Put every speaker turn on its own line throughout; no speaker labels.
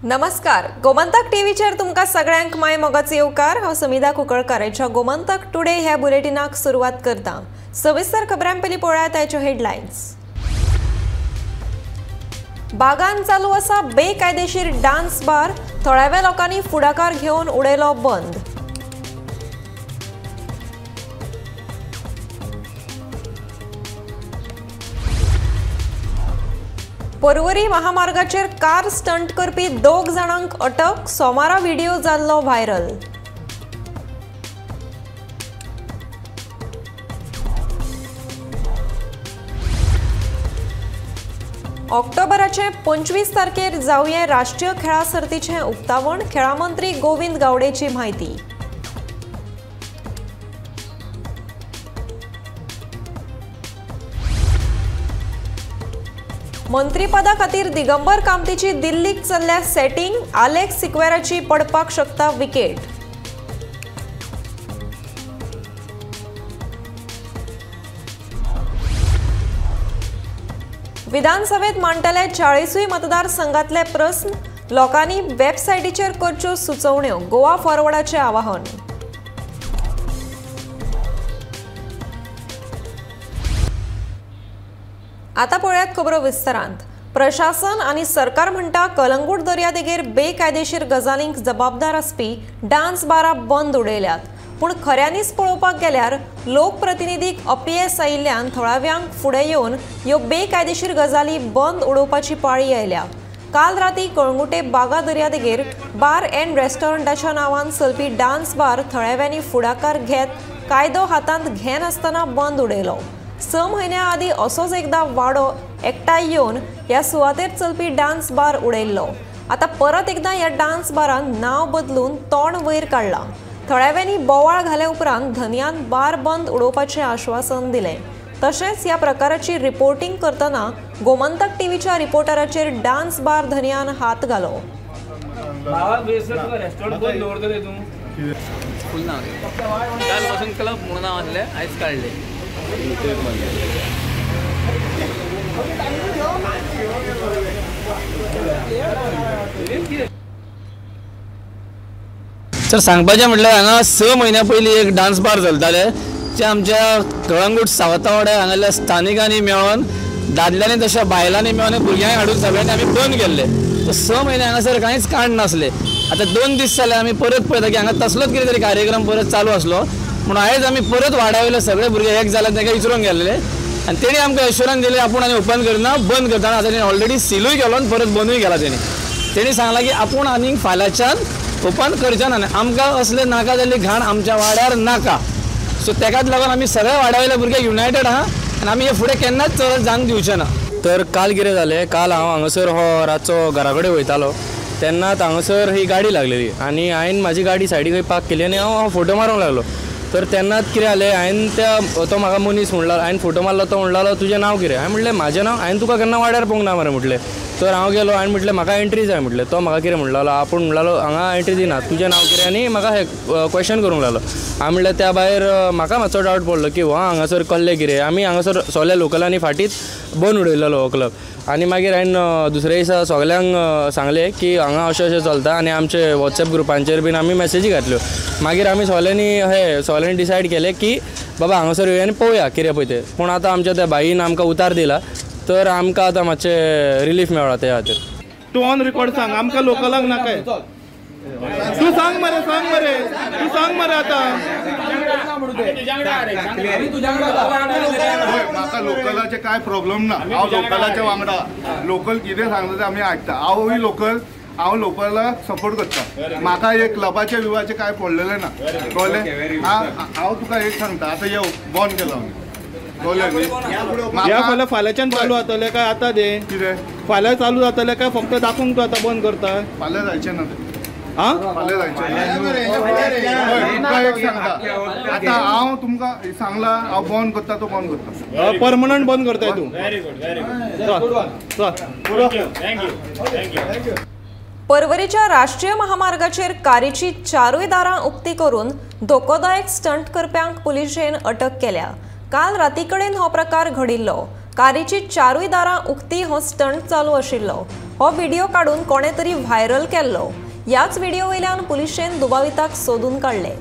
नमस्कार, गोमंतक टीव्हीचेर तुमकां सगळ्यांक माय मोगाच येवकार। हांव समिधा कुंकळकाराच्या गोमंतक टुडे ह्या बुलेटिनाक सुरवात करता। सविस्तर खबरां पयलीं पळोवया ताच्यो हेडलायन्स। बागान चालू आसा बेकायदेशीर डान्स बार, थोड्याव्या लोकांनी फुडाकार घेवन उडयलो बंद। पर्वरी महामार्गाचेर कार स्टंट करपी 2 जाणांक अटक, सोमारा व्हिडिओ जाल्लो व्हायरल। ऑक्टोबराचे 25 तारखेर जावये राष्ट्रीय खेळा सर्तीचे उक्तावण, खेळा मंत्री गोविंद गावडेची म्हायती। मंत्रीपदा खातीर दिगंबर कामतीची दिल्लीक चल्ल्या सेटिंग, आलेक्स सिक्वेराची पडपाक शकता विकेट। विधानसभेत मांडटले 40 मतदारसंघातले प्रस्न, लोकांनी वेबसायटीचेर करच्यो सुचोवण्यो, गोवा फॉरवर्डाचे आवाहन। आता पळयात खबरो विस्तारांत। प्रशासन आणि सरकार म्हणटा कलंगूट दर्यादेगेर बेकायदेशीर गजालींक जबाबदार आसपी डान्स बारा बंद उडयल्यात, पूण खऱ्यांनीच पळोवपाक गेल्यार लोकप्रतिनिधीक अपयेस आयिल्ल्यान थोड्याव्यांक फुडें येवन ह्यो बेकायदेशीर गजाली बंद उडोवपाची पाळी आयल्या। काल राती कळंगुटे बागा दर्यादेगेर बार एंड रेस्टॉरंटाच्या नांवान चलपी डान्स बार थोड्याव्यांनी फुडाकार घेत कायदो हातांत घेनासतना बंद उडयलो। 6 म्हयन्या आदी असोच एकदा वाडो एकठांय येवन ह्या सुवातेर चलपी डान्स बार उडयल्लो। आता परत एकदा ह्या डान्स बारान नांव बदलून तोंड वयर काडलां। थोड्याव्यांनी बोवाळ घाले उपरांत धन्यान बार बंद उडोवपाचें आश्वासन दिलें। तशेंच ह्या प्रकाराची रिपोर्टिंग करतना गोमंतक टीव्हीच्या रिपोर्टराचेर डान्स बार धन्यान हात घालो।
सर सांगपाचें म्हटल्यार हांगा 6 म्हयन्या पयलीं एक डान्स बार चलताले, जे आमच्या कळंगूट सावतावाड्या हांगाल्या स्थानिकांनी मेळोन दादल्यांनी तशें बायलांनी मेळोन भुरग्यांक हाडून सगळ्यांनी आमी बंद केल्ले। 6 म्हयने हांगासर कांयच कांड नासले। आतां 2 दीस जाले आमी परत पळयता की हांगा तसलोच कितें तरी कार्यक्रम परत चालू आसलो, म्हणून आयज आमी परत वाड्यावयले सगळे भुरगे एक जाले तांकां विचारूंक गेल्ले आनी तेणी आमकां एश्योरन्स दिली आपूण आनी ओपन करना, बंद करता। आतां तेणी ऑलरेडी सिलूय केलो आनी परत बंदूय केला। तेणी सांगलां की आपूण आनीक फाल्यांच्यान ओपन करचें ना, आमकां असले नाका जाल्ली घाण आमच्या वाड्यार नाका। सो तेकाच लागून आमी सगळे वाड्यावयले भुरगे युनायटेड आहा आनी आमी हे फुडें केन्नाच चलत जावंक दिवचे ना। तर काल कितें जालें, काल हांव हांगासर हो रातचो घरा कडेन वयतालो तेन्नाच हांगासर ही गाडी लागलेली आनी हांवें म्हाजी गाडी सायडीक पार्क केली आनी हांव फोटो मारूंक लागलो। तर तेन्नाच कितें जालें, हांवें तो म्हाका मनीस म्हणलो, हांवें फोटो मारलो, तो म्हणलो तुजें नांव कितें? हांवें म्हणलें म्हजें नांव, हांवें तुका केन्ना वाड्यार पळोवंक ना मरे म्हटलें। तर हांव गेलो आनी म्हटलें म्हाका एंट्री जाय म्हटलें। तो म्हाका कितें म्हणलो, आपूण म्हणलो हांगा एंट्री दिना, तुजें नांव कितें? आनी म्हाका हे क्वेश्चन करूंक लागलो। हांवें म्हणलें त्या भायर म्हाका मातसो डावट पडलो की हो हांगासर कसलें कितें। आमी हांगासर सगल्या लोकलांनी फाटींच बंद उडयल्लो हो क्लब। आनी मागीर हांवें दुसऱ्या दिसा सगल्यांक सांगलें की हांगा अशें अशें चलता आनी आमचे वॉट्सॅप ग्रुपांचेर बीन आमी मॅसेजी घातल्यो। मागीर आमी सगल्यांनी डिसायड केलें की बाबा हांगासर येवया आनी पळोवया कितें पळय तें। पूण आतां आमच्या त्या बाईन आमकां उतार दिला, तर आमकां आतां मातशें रिलीफ मेळ्ळा त्या खातीर।
तूं ऑन रेकॉर्ड सांग, आमकां लोकलांक नाकाय। तूं सांग मरे तूं सांग मरे आतां।
म्हाका लोकलाचे काय प्रॉब्लेम ना, हांव लोकलाच्या वांगडा। लोकल कितें सांगता तें आमी आयकता, हांवूय लोकल, हांव लोकलाक सपोर्ट करता। म्हाका हे क्लबाचे विवाचे काय पडलेले ना, कळ्ळें? हांव तुका एक सांगता, आतां येव बंद केलो आमी,
कळ्ळें? फाल्यांच्यान चालू जातले काय आतां ते
कितें
फाल्यां चालू जातले काय फक्त दाखोवंक तूं आतां बंद करता?
फाल्यां जायचें ना तें,
फाल्यां
एक सांगता, आतां हांव तुमकां सांगलां हांव बंद करता, तो बंद करता,
परमनंट बंद करताय तूं।
पर्वरीच्या राष्ट्रीय महामार्गाचेर कारीची 4 दारां उक्ती करून धोकोदायक स्टंट करप्यांक पुलिशेन अटक केल्या। काल राती कडेन हो प्रकार घडिल्लो। कारीची चारूय दारां उक्ती हो स्टंट चालू आशिल्लो. हो व्हिडिओ काडून कोणे तरी व्हायरल केल्लो. याच व्हिडिओ वयल्यान पुलिशेन दुबाविताक सोदून काडले.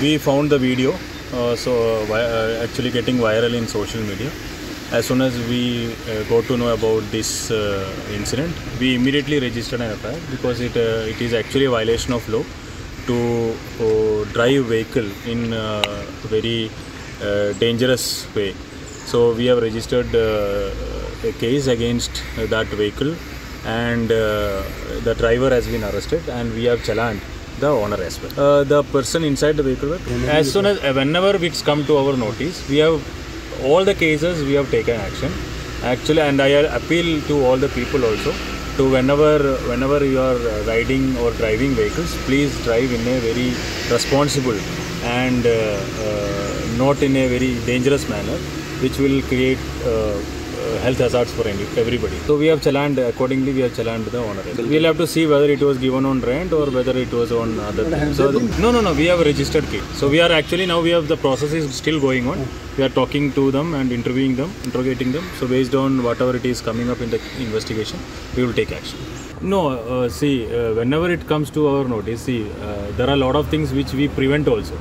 We found the video, actually getting viral in social media. As soon as we got to know about this incident, we immediately registered an FIR because it is actually a violation of law to drive vehicle in a very dangerous way. So we have registered a case against that vehicle, and the driver has been arrested, and we have challened the owner as well. The person inside the vehicle, as soon as whenever it's come to our notice, we have all the cases we have taken action actually, and I appeal to all the people also to whenever you are riding or driving vehicles, please drive in a very responsible and not in a very dangerous manner, which will create health hazards for everybody. So we have challened accordingly. We have challenged the owner. We'll have to see whether it was given on rent or whether it was on other things. So no. We have a registered case. So we are actually now the process is still going on. We are talking to them and interrogating them. So based on whatever it is coming up in the investigation, we will take action. No, whenever it comes to our notice, there are a lot of things which we prevent also.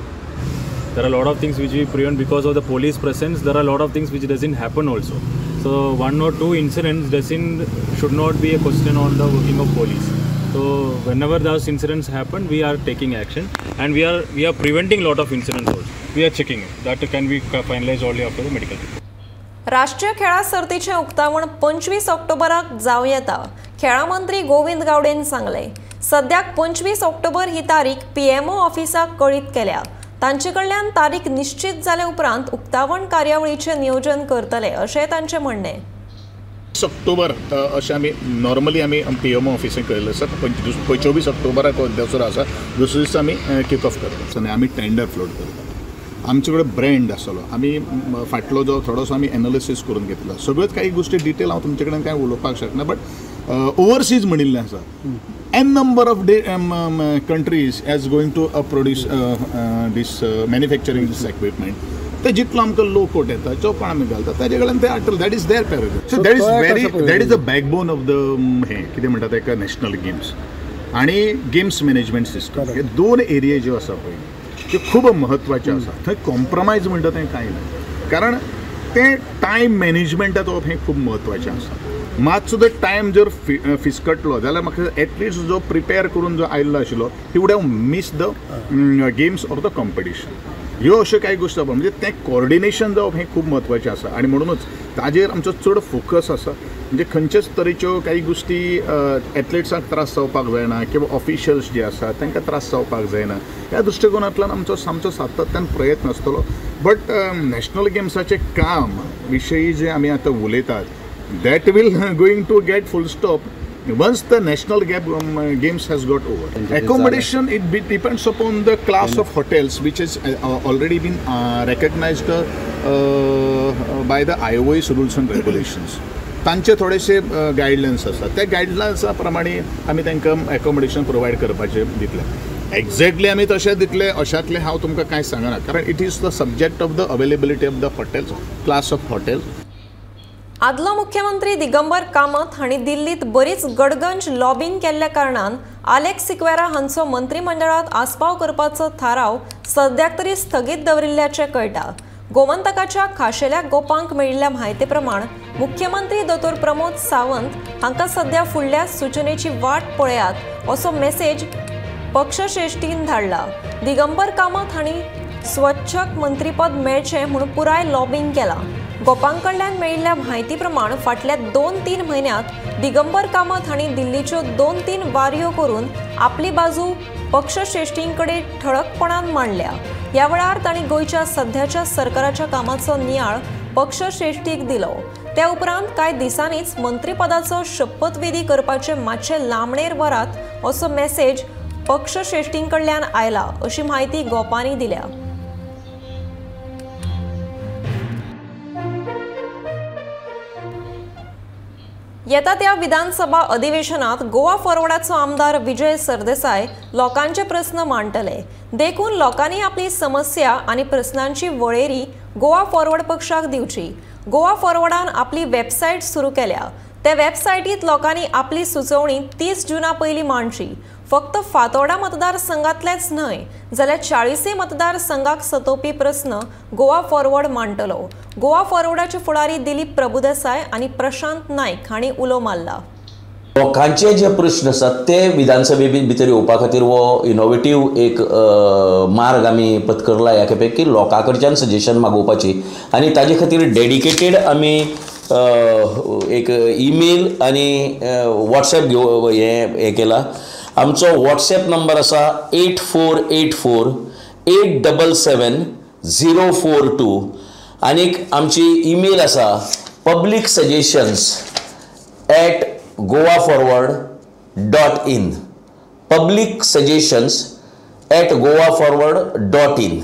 There are a lot of things which we prevent because of the police presence. There are a lot of things which doesn't happen also. So one or two incidents should not be a question on the working of police. So whenever those incidents happen, we are taking action, and we are preventing a lot of incidents also. We are checking it. That can be finalized only after the medical report.
राष्ट्रीय खेळा सर्तीचे उक्तावण 25 ऑक्टोबराक जावं येता. खेळा मंत्री गोविंद गावडेन सांगले. सद्याक 25 ऑक्टोबर ही तारीख PMO ऑफिसाक कळीत केल्या. तांचे कडल्यान तारीख निश्चित जाले उपरांत उक्तावण कार्यावळीचे नियोजन करतले अशें तांचे म्हणणे.
ऑक्टोबर अशें आमी नॉर्मली आमी PMO ऑफिसांत कळयल्लें आसा. 24 ऑक्टोबराक दसरो आसा. दुसरे दीस आमी किक ऑफ करता आनी आमी टेंडर फ्लोट करता. आमचे कडेन ब्रँड आसलो. आमी फाटलो जो थोडोसो आमी एनालिसीस करून घेतलो. सगळ्योच काही गोश्टी डिटेल हांव तुमचे कडेन कांय उलोवपाक शकना, बट ओवरसीज म्हणिल्लें आसा. N number of countries as going to produce this manufacturing this equipment. ते जितलो आमकां लो कोट येता जो पण आमी घालता ताजे कडल्यान ते हाडटले. That is their paragraph. So that is the backbone of the हे कितें म्हणटा ताका नॅशनल गेम्स आनी गेम्स मॅनेजमेंट सिस्टम. हे दोन एरिया ज्यो आसा पळय त्यो खूब म्हत्वाच्यो आसा. थंय कॉम्प्रमायज म्हणटा तें कांय ना, कारण ते टायम मॅनेजमेंटाचो हें खूब म्हत्वाचें आसा. मातसो जर टायम जर फिसकटलो जाल्यार म्हाका एटलिस्ट जो प्रिपेर करून जो आयिल्लो आशिल्लो he would have miss the games or the competition. ह्यो अश्यो कांय गोश्टी आसा म्हणजे तें कॉर्डिनेशन जावप हें खूब म्हत्वाचें आसा, आनी म्हणूनच ताजेर आमचो चड फोकस आसा. म्हणजे खंयच्याच तरेच्यो काही गोश्टी एथलेट्सांक त्रास जावपाक जायना किंवा ऑफिशियल्स जे आसा तांकां त्रास जावपाक जायना. ह्या दृश्टिकोनांतल्यान आमचो सातत्यान प्रयत्न आसतलो. बट नॅशनल गेम्साचें काम विशयी जे आमी आतां उलयतात, that will going to get full stop once the national games has got over. Accommodation, it depends upon the class of hotels which has already been recognized by the IOA's rules and regulations. तांचे थोडेशे guidelines आसा. त्या गायडलायन्सा प्रमाणे आमी तांकां accommodation provide करपाचें दितले. Exactly आमी तशें दितले अशातले हांव तुमकां कांय सांगना, कारण it is the subject of the availability of the hotels, class of hotels.
आदलो मुख्यमंत्री दिगंबर कामत हांणी दिल्लीत बरीच गडगंज लॉबिंग केल्ल्या कारणान आलेक्स सिक्वेरा हांचो मंत्रिमंडळात आस्पाव करपाचो थाराव सद्याक तरी स्थगीत दवरिल्ल्याचें कळटा. गोमंतकाच्या खाशेल्या गोपांक मेळिल्ल्या म्हायती प्रमाण मुख्यमंत्री दोतोर प्रमोद सावंत हांकां सध्या फुडल्या सूचनेची वाट पळयात असो मेसेज पक्षश्रेश्ठीन धाडला. दिगंबर कामत हांणी स्वच्छक मंत्रीपद मेळचें म्हूण पुराय लॉबिंग केलां. गोपांकडल्यान मेळिल्ल्या म्हायती प्रमाण फाटल्या 2-3 म्हयन्यांत दिगंबर कामत हांणी दिल्लीच्यो 2-3 वारयो करून आपली बाजू पक्षश्रेश्ठींकडे ठळकपणान मांडल्या. ह्या वेळार तांणी गोंयच्या सध्याच्या सरकाराच्या कामाचो नियाळ पक्षश्रेश्ठीक दिलो. त्या उपरांत कांय दिसांनीच मंत्रीपदाचो शपथविधी करपाचे मातशे लांबणेर वरात असो मेसेज पक्षश्रेश्ठींकडल्यान आयला अशी म्हायती गोपांनी दिल्या. येता त्या विधानसभा अधिवेशनात गोवा फॉरवर्डाचो आमदार विजय सरदेसाय लोकांचे प्रश्न मांडटले. देखून लोकांनी आपली समस्या आणि प्रश्नांची वळेरी गोवा फॉरवर्ड पक्षाक दिवची. गोवा फॉरवर्डान आपली वेबसायट सुरू केल्या. त्या वेबसायटीत लोकांनी आपली सुचोवणी 30 जूना पयलीं मांडची. फक्त फातोर्डा मतदारसंघातलेच न्हय जाल्यार 40 मतदारसंघाक सतोवपी प्रश्न गोवा फॉरवर्ड मांडटलो. गोवा फॉरवर्डाचे फुडारी दिलीप प्रभुदेसाय आणि प्रशांत नाईक हांणी उलो मारला.
लोकांचे जे प्रश्न आसात ते विधानसभे भितर येवपा खातीर वो इनोवेटीव एक मार्ग आमी पत्करला ह्या खेपे की लोकां कडच्यान सजेशन मागोवपाची आनी ताजे खातीर डेडिकेटेड आमी एक ईमेल आनी वॉट्सॅप हे केला. आमचो वॉट्सॅप नंबर आसा 8484-877-042 आनीक आमची ईमेल आसा publicsuggestions@goaforward.in publicsuggestions@goaforward.in.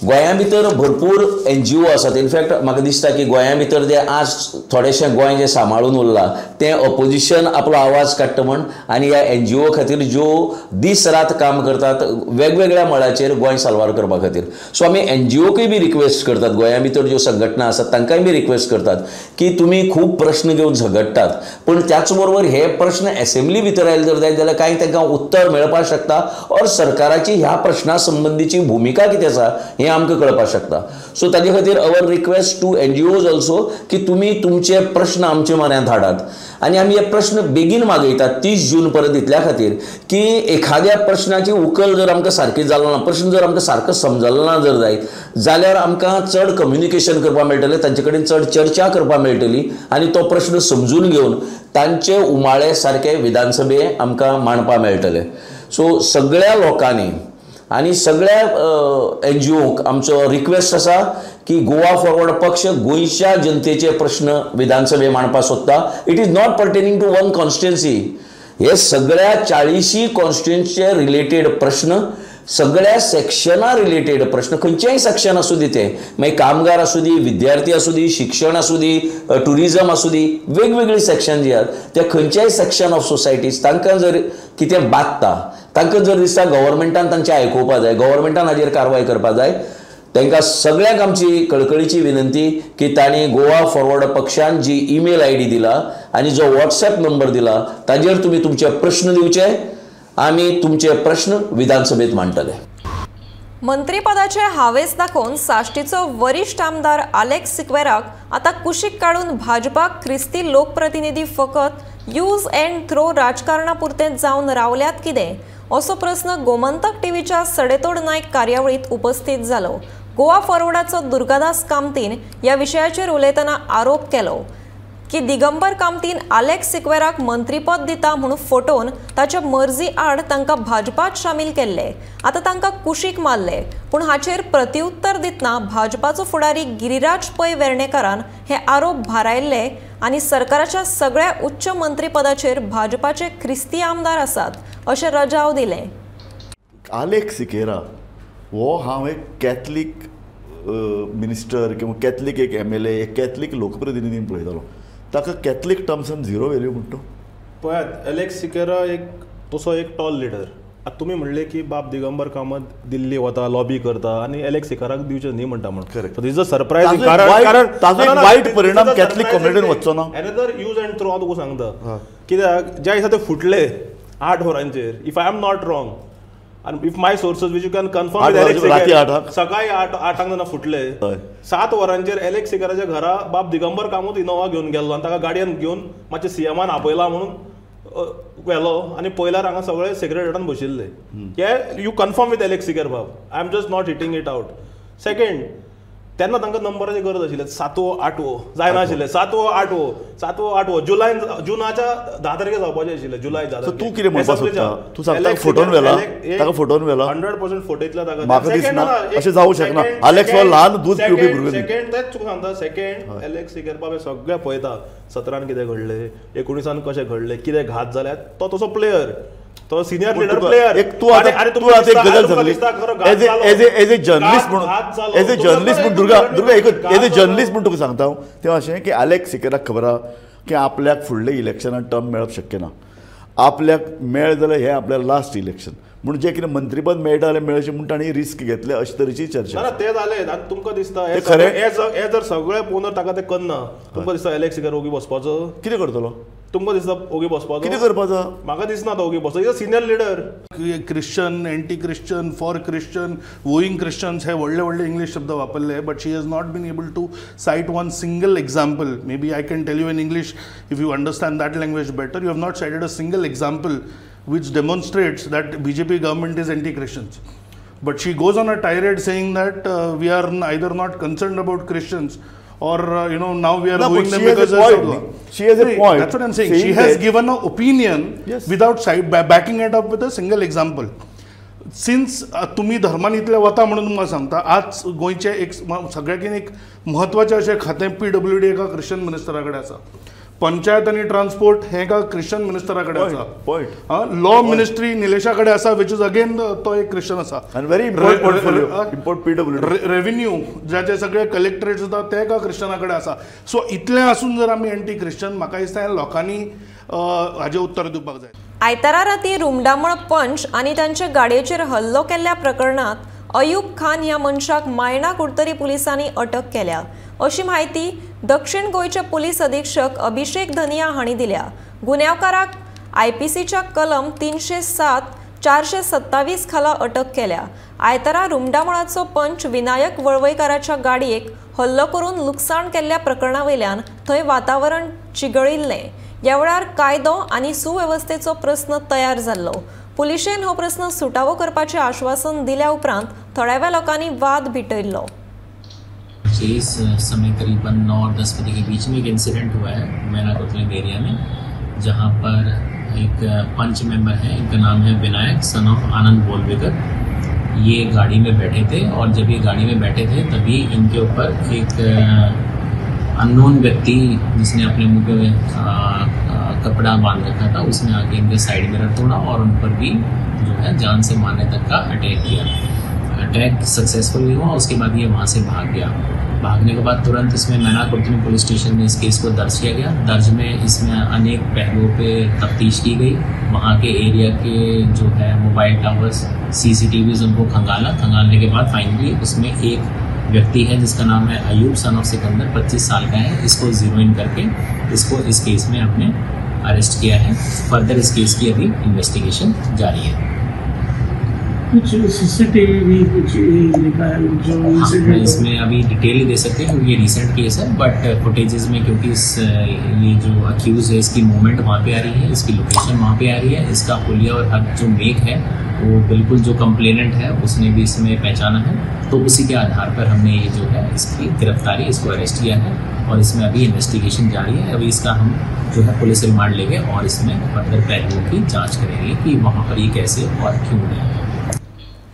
गोंया भितर भरपूर NGO आसात. इनफॅक्ट म्हाका दिसता की गोंया भितर जे आज थोडेशें गोंय जे सांबाळून उरलां तें ऑपोजिशन आपलो आवाज काडटा म्हण आनी ह्या NGO खातीर ज्यो दीस रात काम करतात वेगवेगळ्या मळाचेर गोंय साल्वार करपा खातीर. सो आमी NGOकूय बी रिक्वेस्ट करतात, गोंया भितर ज्यो संघटना आसात तांकांय बी रिक्वेस्ट करतात की तुमी खूब प्रश्न घेवन झगडटात पूण त्याच बरोबर हे प्रश्न असेंब्ली भितर आयले जर जायत जाल्यार कांय तांकां उत्तर मेळपाक शकता और सरकाराची ह्या प्रश्ना संबंधीची भुमिका कितें आसा हें आमकां कळपाक शकता. सो ताजे खातीर अवर रिक्वेस्ट टू NGOज ऑल्सो की तुमी तुमचे प्रश्न आमचे म्हऱ्यांत धाडात आनी आमी हे प्रश्न बेगीन मागयतात 30 जून पर्यंत इतल्या खातीर की एखाद्या प्रश्नाची उकल जर आमकां सारकी जालो ना, प्रश्न जर आमकां सारको समजलो ना जर जायत जाल्यार आमकां चड कम्युनिकेशन करपाक मेळटलें, तांचे कडेन चड चर्चा करपाक मेळटली आनी तो प्रश्न समजून घेवन तांचे उमाळे सारके विधानसभे आमकां मांडपाक मेळटले. सो सगळ्या लोकांनी आनी सगळ्या NGOक आमचो रिक्वेस्ट आसा की गोवा फॉरवर्ड पक्ष गोंयच्या जनतेचे प्रश्न विधानसभे मांडपाक सोदता. It is not pertaining to one constituency. हे सगळ्या 40 कॉन्स्टिट्युएन्सीचे रिलेटेड प्रश्न, सगळ्या सेक्शना रिलेटेड प्रश्न, खंयचेय सेक्शन आसूं दी ते, मागीर कामगार आसूं दी, विद्यार्थी आसूं दी, शिक्षण आसूं दी, टुरिजम आसूं दी, वेगवेगळी सेक्शन जी आसात ते खंयच्याय सेक्शन ऑफ सोसायटीज तांकां जर कितें बादता, तांकां जर दिसता गव्हर्मेंटान तांचें आयकुपा जाय, गव्हर्मेंटान हाजेर कारवाय करपा जाय, तांकां सगळ्यांक आमची कळकळीची विनंती की तांणी गोवा फॉरवर्ड पक्षान जी ईमेल ID दिला आनी जो WhatsApp नंबर दिला ताजेर तुमी तुमचे प्रश्न दिवचे. आमी तुमचे प्रश्न विधानसभेत मांडटले.
मंत्रीपदाचे हावेस दाखोवन साश्टीचो वरिष्ठ आमदार आलेक्स सिक्वेराक आता कुशीक काढून भाजपाक ख्रिस्ती लोकप्रतिनिधी फकत यूज एंड थ्रो राजकारणा पुरते जावन रावल्यात कितें असो प्रश्न गोमंतक टीव्हीच्या सडेतोड नायक कार्यावळीत उपस्थित जालो. गोवा फॉरवर्डाचो दुर्गादास कामतीन या विशयाचेर उलयतना आरोप केलो की दिगंबर कामतीन आलेक्स सिक्वेराक मंत्रीपद दिता म्हणून फोटोवन ताच्या मर्जी आड तांकां भाजपात शामील केल्ले. आता तांकां कुशीक मारले. पूण हाचेर प्रत्युत्तर दितना भाजपाचो फुडारी गिरिराज पै वेर्णेकारान हे आरोप भारायल्ले आनी सरकाराच्या सगळ्या उच्च मंत्रीपदाचेर भाजपाचे ख्रिस्ती आमदार आसात अशें रजाव दिलें.
आलेक्स सिक्वेरा हो हांव एक कॅथलीक मिनिस्टर किंवा कॅथलीक एक MLA, एक कॅथलीक लोकप्रतिनिधीन पळयतालो. ताका कॅथलीक टर्म्सान झिरो व्हॅल्यू म्हणटा.
पळयात, एलेक्स सिक्वेरा एक तसो एक टॉल लिडर. आतां तुमी म्हणले की बाब दिगंबर कामत दिल्ली वता, लॉबी करता आनी एलेक्स सिक्वेराक दिवचे न्ही म्हणटा म्हणून.
Correct.
This is a surprising. कारण
वायट परिणाम कॅथलीक कम्युनिटीन वचचो ना.
एनदर यूज एंड थ्रो हांव तुका सांगता. कित्याक ज्या दिसा ते फुटले 8 वरांचेर, if I am not wrong and if my sources which you can confirm सकाळी 8 जेन्ना फुटले 7 वरांचेर एलेक्स सिक्वेराच्या घरा बाब दिगंबर कामत इनोवा घेवन गेल्लो आनी ताका गाडयेन घेवन मातशें CMान आपयला म्हणून गेलो आनी पयल्यार हांगा सगळे सेक्रेटरीएटान बशिल्ले. हे you confirm with Alex Sequeira बाब. I am just not hitting it out. Second, तेन्ना तांकां नंबराची गरज आशिल्ली. 7वो 8वो जायना आशिल्ले. 7वो 8वो जुनाच्या 10 तारखेर जावपाचें आशिल्लें. जुलय 10 तारखेर.
तूं कितें म्हणपाक सोदता? तूं सांगता फोटोन व्हेला, ताका फोटोन व्हेला.
100% फोटयतले ताका.
म्हाका दिसना अशें जावंक शकना. आलेक्स हो ल्हान दूद पिवपी भुरगो.
सेकेंड तेच तुका सांगता. सेकेंड, एलेक्स सिक्वेरा बाबा सगळें पळयता. 17 कितें घडलें, 19 कशें घडलें, कितें घात जाल्यात. तो तसो प्लेयर, तो सिनियर लीडर प्लेयर.
एक तूं आतां एक गजाल सांगली एज ए जर्नलिस्ट म्हणून दुर्गा एज ए जर्नलिस्ट म्हणून तुका सांगता हांव तें अशें की आलेक्स सिक्वेराक खबर आहा की आपल्याक फुडल्या इलेक्शनात टर्म मेळप शक्य ना. आपल्याक मेळ जाल्यार हें आपल्या लास्ट इलेक्शन म्हणून जे कितें मंत्रीपद मेळटा जाल्यार मेळचें म्हणून तांणी रिस्क घेतले अशे तरेची चर्चा.
ना ते जाले आनी तुमकां दिसता
ते खरें
हे जर सगळे पोवन ताका ते करना तुमकां दिसता एलेक्स सिगर ओगी बसपाचो
कितें करतलो
तुमकां दिसता ओगी बसपाचो
कितें करपाचो
म्हाका दिसना तो ओगी बसता is a senior leader.
Christian anti Christian for Christian wooing Christians हे व्हडले इंग्लीश शब्द वापरले but she has not been able to cite one single example. May be I can tell you in English if you understand that language better. You have not cited a single example which demonstrates that BJP government is anti-Christians. But she goes on a tirade saying that we are either not concerned about Christians or now we are doing them because
she has a point.
That's what I'm saying. She has given an opinion without backing it up with a single example. Since तुम्ही धर्मान इतले वता म्हणून तुमकां सांगता आज गोंयचे एक सगळ्याकीन एक म्हत्वाचें अशें खातें PWD एका क्रिश्चन मिनिस्टरा कडेन आसा. पंचायत आणि ट्रान्सपोर्ट हे एका क्रिश्चन मिनिस्टरा कडेन आसा. लॉ मिनिस्ट्री निलेशा कडेन आसा विच इज अगेन तो एक क्रिश्चन आसा. रेव्हेन्यू जे सगळे कलेक्टरेट्स आसा ते एका क्रिश्चना कडेन आसा. सो इतलें आसून जर आमी एंटी क्रिश्चन म्हाका दिसता लोकांनी हाजें उत्तर दिवपाक जाय.
आयतारा राती रुमडामळ पंच आणि त्यांच्या गाडयेचेर हल्लो केल्ल्या प्रकरणात अयूब खान ह्या मनशाक मायणा कुडतरी पुलिसांनी अटक केल्या अशी माहिती दक्षिण गोंयचे पुलीस अधीक्षक अभिषेक धनिया हांणी दिल्या. गुन्यांवकाराक IPCच्या कलम 307 427 खाला अटक केल्या. आयतारा रुमडामळाचो पंच विनायक वळवयकाराच्या गाडयेक हल्लो करून लुकसाण केल्ल्या प्रकरणा वयल्यान थंय वातावरण चिगळिल्लें. ह्या वेळार कायदो आनी सुवेवस्थेचो प्रस्न तयार जाल्लो. पुलिशेन हो प्रस्न सुटावो करपाचें आश्वासन दिल्या उपरांत थोड्या लोकांनी वाद भिटयल्लो.
इस समय करीबन 9 और 10 बजे के बीच में एक इंसिडेंट हुआ है मैना कोतलिंग एरिया में जहां पर एक पंच मेंबर है इनका नाम है विनायक सन ऑफ आनंद बोलवेकर. ये गाड़ी में बैठे थे और जब ये गाड़ी में बैठे थे तभी इनके ऊपर एक अननोन व्यक्ति जिसने अपने मुंह पे कपड़ा बांध रखा था उसने आके इनके साइड मिरर तोड़ा और उन पर भी जो है जान से मारने तक का अटैक किया. अटैक सक्सेसफुल हुआ. उसके बाद ये वहाँ से भाग गया. भागने के बाद तुरंत इसमें मैना कुडतरी पुलिस स्टेशन में इस केस को दर्ज किया गया. दर्ज में इसमें अनेक पहलुओं पे तफ्तीश की गई. वहाँ के एरिया के जो है मोबाइल टावर्स CCTVs उनको खंगालने के बाद फाइनली उसमें एक व्यक्ति है जिसका नाम है अयूब सन ऑफ सिकंदर 25 साल का है. इसको जीरो इन करके इसको इस केस में हमने अरेस्ट किया है. फर्दर इस केस की अभी इन्वेस्टिगेशन जारी है.
कुछ CCTV कुछ लिखा है जो
मैं इसमें अभी डिटेल ही दे सकते हैं क्योंकि ये रिसेंट केस है बट फुटेजेस में क्योंकि ये जो अक्यूज है इसकी मूवमेंट वहाँ पे आ रही है, इसकी लोकेशन वहाँ पे आ रही है, इसका हुलिया और हर जो मेक है वो बिल्कुल जो कंप्लेनेंट है उसने भी इसमें पहचाना है. तो उसी के आधार पर हमने ये जो है इसकी गिरफ्तारी इसको अरेस्ट किया है और इसमें अभी इन्वेस्टिगेशन जारी है. अभी इसका हम जो है पुलिस रिमांड लेंगे और इसमें फर्दर पहलुओं की जाँच करेंगे कि वहाँ पर ये कैसे और क्यों है.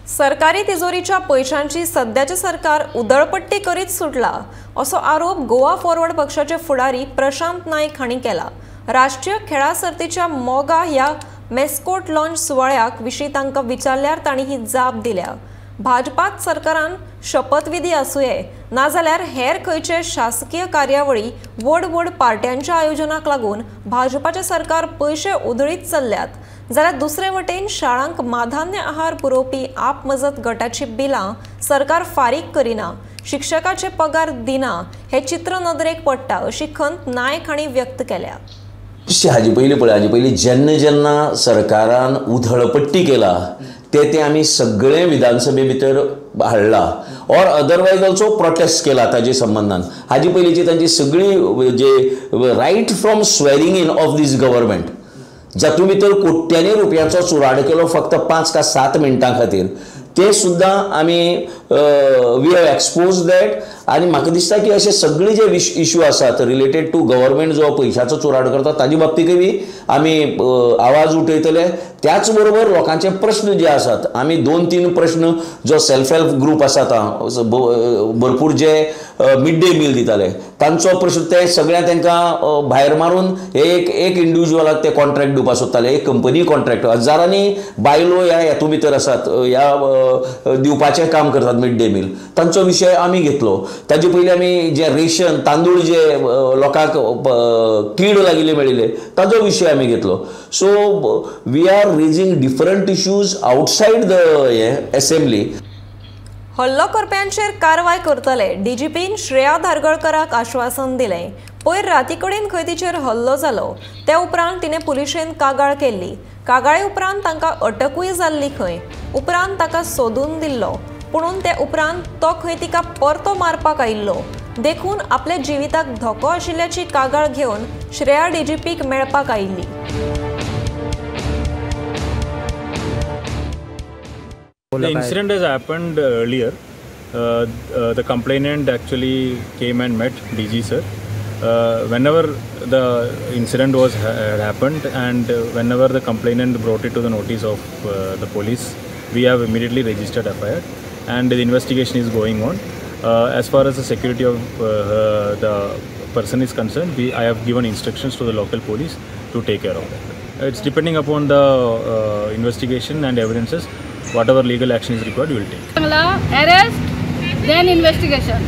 सरकारी तिजोरीच्या पैशांची सध्याचे सरकार उधळपट्टी करीत सुटला असो आरोप गोवा फॉरवर्ड पक्षाचे फुडारी प्रशांत नाईक हांणी केला. राष्ट्रीय खेळा सर्तीच्या मोगा ह्या मेस्कोट लॉन्च सुवाळ्याक विशीं तांकां विचारल्यार तांणी ही जाप दिल्या. भाजपात सरकारान शपथविधी आसूये नाजाल्यार हेर खंयचे शासकीय कार्यावळी व्हड पार्ट्यांच्या आयोजनाक लागून भाजपाचे सरकार पयशे उधळीत चल्ल्यात जाल्यार दुसरे वटेन शाळांक माधान्य आहार पुरवपी आप मजत गटाची बिलां सरकार फारीक करिना, शिक्षकाचे पगार दिना हे चित्र नदरेक पडटा अशी खंत नायक हांणी व्यक्त केल्या.
हाजे पयलीं जेन्ना सरकारान उधळपट्टी केला ते आमी सगळे विधानसभे भितर हाडला और अदरवायज ऑल्सो प्रोटेस्ट केला ताजे संबंधान. हाजे पयलींची तांची सगळी जे right from swearing in of this government जातून भितर कोट्यांनी रुपयाचो चुराड केलो फक्त 5 का 7 मिनटां खातीर ते सुद्दां आमी वी हॅव एक्सपोज दॅट. आनी म्हाका दिसता की अशे सगळे जे इश्यू आसात रिलेटेड टू गव्हर्मेंट जो पयशाचो चुराड करता ताजे बाबतींतय बी आमी आवाज उठयतले. त्याच बरोबर लोकांचे प्रश्न जे आसात आमी 2-3 प्रश्न जो सेल्फ हेल्प ग्रूप आसात भरपूर जे मिड डे मील दिताले तांचो प्रश्न ते सगळ्यांक तांकां भायर मारून एक इंडिविज्युअलाक ते कॉन्ट्रॅक्ट दिवपाक सोदताले. एक कंपनी कॉन्ट्रॅक्ट हजारांनी बायलो ह्या हेतू भितर आसात ह्या दिवपाचें काम करतात मिड डे मील तांचो विशय आमी घेतलो. ताजे पयलीं आमी जे रेशन तांदूळ जे लोकांक कीड लागिल्ले मेळिल्ले ताजो विशय आमी घेतलो. So we are raising different issues outside the assembly.
हल्लो करप्यांचेर कारवाय करतले. डीजीपीन श्रेया धारगळकराक आश्वासन दिलें. पयर राती कडेन खंय तिचेर हल्लो जालो ते उपरांत तिणें पुलिशेन कागाळ केल्ली. कागाळी उपरांत तांकां अटकूय जाल्ली खंय. उपरांत ताका सोदून दिल्लो पुणून ते उपरांत तो खंय तिका परतो मारपाक आयिल्लो. देखून आपल्या जिविताक धोको आशिल्ल्याची कागाळ घेवन श्रेया डीजीपीक मेळपाक आयिल्ली.
The incident has happened earlier. The complainant actually came and met DG sir. Whenever the incident was happened and whenever the complainant brought it to the notice of the police, we have immediately registered FIR and the investigation is going on. As far as the security of the person is concerned, I have given instructions to the local police to take care of that. It's depending upon the investigation and evidences. Whatever legal action is required, we will take.
Arrest, then investigation.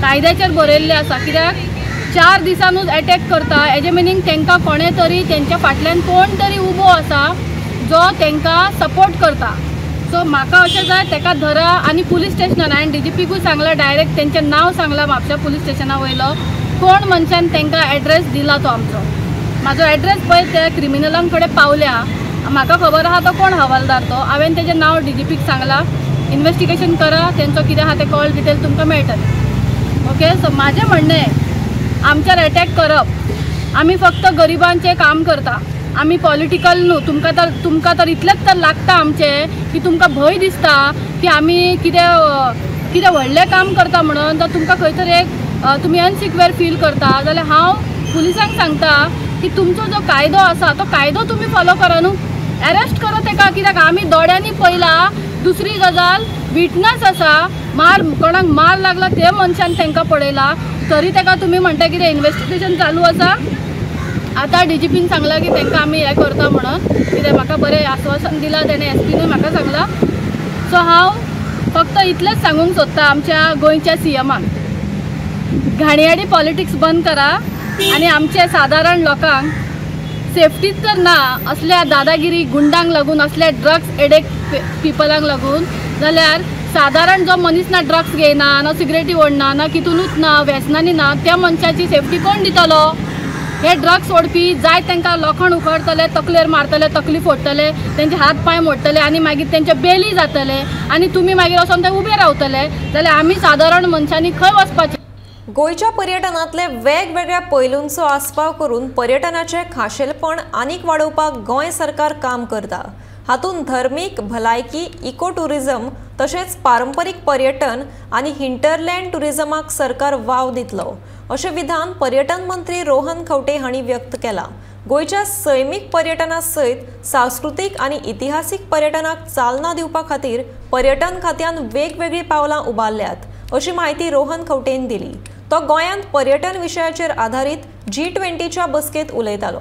कायद्याचेर बरयल्लें आसा. कित्याक 4 दिसांनूच attack करता हेजे meaning तांकां कोणे तरी तेंच्या फाटल्यान कोण तरी उबो आसा जो तांकां सपोर्ट करता. सो म्हाका अशें जाय ताका धरा आनी पुलीस स्टेशनान हांवें डीजीपीकूय सांगलां डायरेक्ट तेंचें नांव सांगलां म्हापशा पुलीस स्टेशना वयलो कोण मनशान तांकां एड्रेस दिला तो आमचो. म्हाजो एड्रेस पळय त्या क्रिमिनलां कडेन पावल्या. म्हाका खबर आहा तो कोण हवालदार तो. हांवें तेजें नांव डीजीपीक सांगलां. इन्वेस्टिगेशन करा तेंचो कितें आहा तें कॉल डिटेल तुमकां मेळटलें. ओके. सो म्हाजें म्हणणें आमचेर अटॅक करप आमी फक्त गरिबांचें काम करता. आमी पॉलिटिकल न्हू. तुमकां तर इतलेंच तर लागता आमचें की तुमकां भंय दिसता की आमी कितें व्हडलें काम करता म्हणून. तर तुमकां खंय तरी एक तुमी अनसिक्युअर फील करता जाल्यार हांव पुलिसांक सांगता की तुमचो जो कायदो आसा तो कायदो तुमी फॉलो करा न्हू. अरेस्ट करा ताका. कित्याक आमी दोळ्यांनी पळयला. दुसरी गजाल विटनस आसा. कोणाक मार लागला ते मनशान तांकां पळयला तरी ताका तुमी म्हणटा कितें इन्वेस्टिगेशन चालू आसा. आतां डीजीपीन सांगलां की तांकां आमी हें करता म्हणून. कितें म्हाका बरें आश्वासन दिलां तेणें एसपीनूय म्हाका सांगलां. सो हांव फक्त इतलेंच सांगूंक सोदता आमच्या गोंयच्या सीएमाक घाणयाडी पॉलिटिक्स बंद करा आनी आमच्या सादारण लोकांक सेफ्टीच तर ना असल्या दादागिरी गुंडांक लागून असल्या ड्रग्स एडिक्ट पिपलांक लागून जाल्यार सादारण जो मनीस ना ड्रग्स घेयना ना सिगरेटी ओडना ना कितूनूच ना व्यसनांनी ना त्या मनशाची सेफ्टी कोण दितलो. हे ड्रग्स ओडपी जाय तांकां लोखंड उखडटले तकलेर मारतले तकली फोडटले तेंचे हात पांय मोडटले आनी मागीर तेंचे बेली जातले आनी तुमी मागीर वचून ते उबे रावतले जाल्यार आमी सादारण मनशांनी खंय वचपाचें.
गोंयच्या पर्यटनांतले वेगवेगळ्या पैलूंचो आस्पाव करून पर्यटनाचें खाशेलपण आनीक वाडोवपाक गोंय सरकार काम करता. हातूंत धर्मीक, भलायकी, इको टुरिजम तशेंच पारंपरीक पर्यटन आनी हिंटरलँड टुरिजमाक सरकार वाव दितलो अशें विधान पर्यटन मंत्री रोहन खंवटे हांणी व्यक्त केलां. गोंयच्या सैमीक पर्यटना सयत सांस्कृतीक आनी इतिहासीक पर्यटनाक चालना दिवपा खातीर पर्यटन खात्यान वेगवेगळीं पावलां उबारल्यात अशी माहिती रोहन खंवटेन दिली. तो गोंयांत पर्यटन विशयाचेर आधारीत G20च्या बसकेत उलयतालो.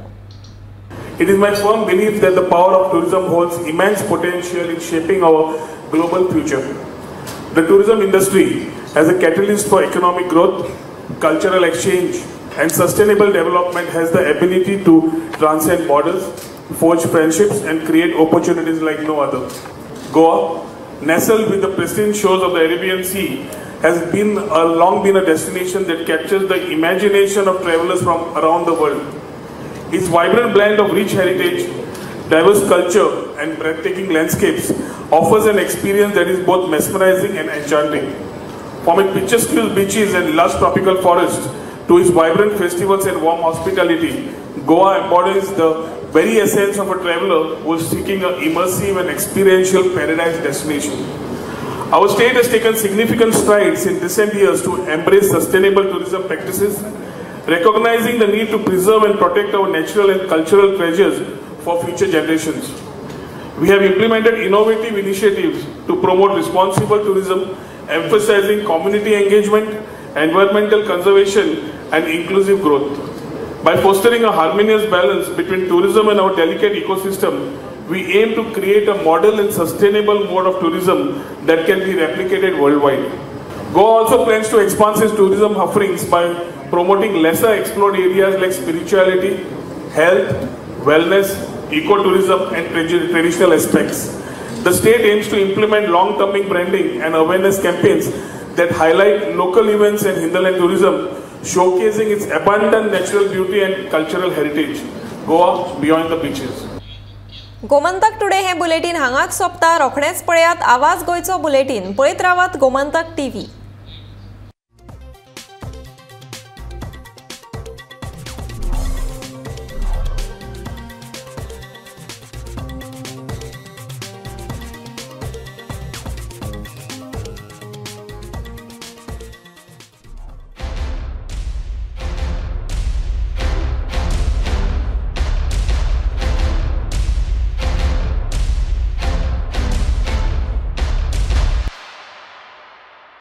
It is my firm belief that the power of tourism holds immense potential in shaping our global future. The tourism industry, as a catalyst for economic growth, cultural exchange, and sustainable development, has the ability to transcend borders, forge friendships, and create opportunities like no other. Goa, nestled with the pristine shores of the Arabian Sea, has long been a destination that captures the imagination of travelers from around the world. Its vibrant blend of rich heritage, diverse culture, and breathtaking landscapes offers an experience that is both mesmerizing and enchanting. From its picturesque beaches and lush tropical forests to its vibrant festivals and warm hospitality, Goa embodies the very essence of a traveler who is seeking an immersive and experiential paradise destination. Our state has taken significant strides in recent years to embrace sustainable tourism practices, recognizing the need to preserve and protect our natural and cultural treasures for future generations. We have implemented innovative initiatives to promote responsible tourism, emphasizing community engagement, environmental conservation, and inclusive growth. By fostering a harmonious balance between tourism and our delicate ecosystem, we aim to create a model and sustainable mode of tourism that can be replicated worldwide. Goa also plans to expand its tourism offerings by promoting lesser explored areas like spirituality, health, wellness, ecotourism and traditional aspects. The state aims to implement long-term branding and awareness campaigns that highlight local events and hinterland tourism, showcasing its abundant natural beauty and cultural heritage. Goa beyond the beaches.
Gomantak today हे bulletin हांगाच सोंपता. रोखडेंच पळयात आवाज गोंयचो bulletin. पळयत रावात Gomantak TV.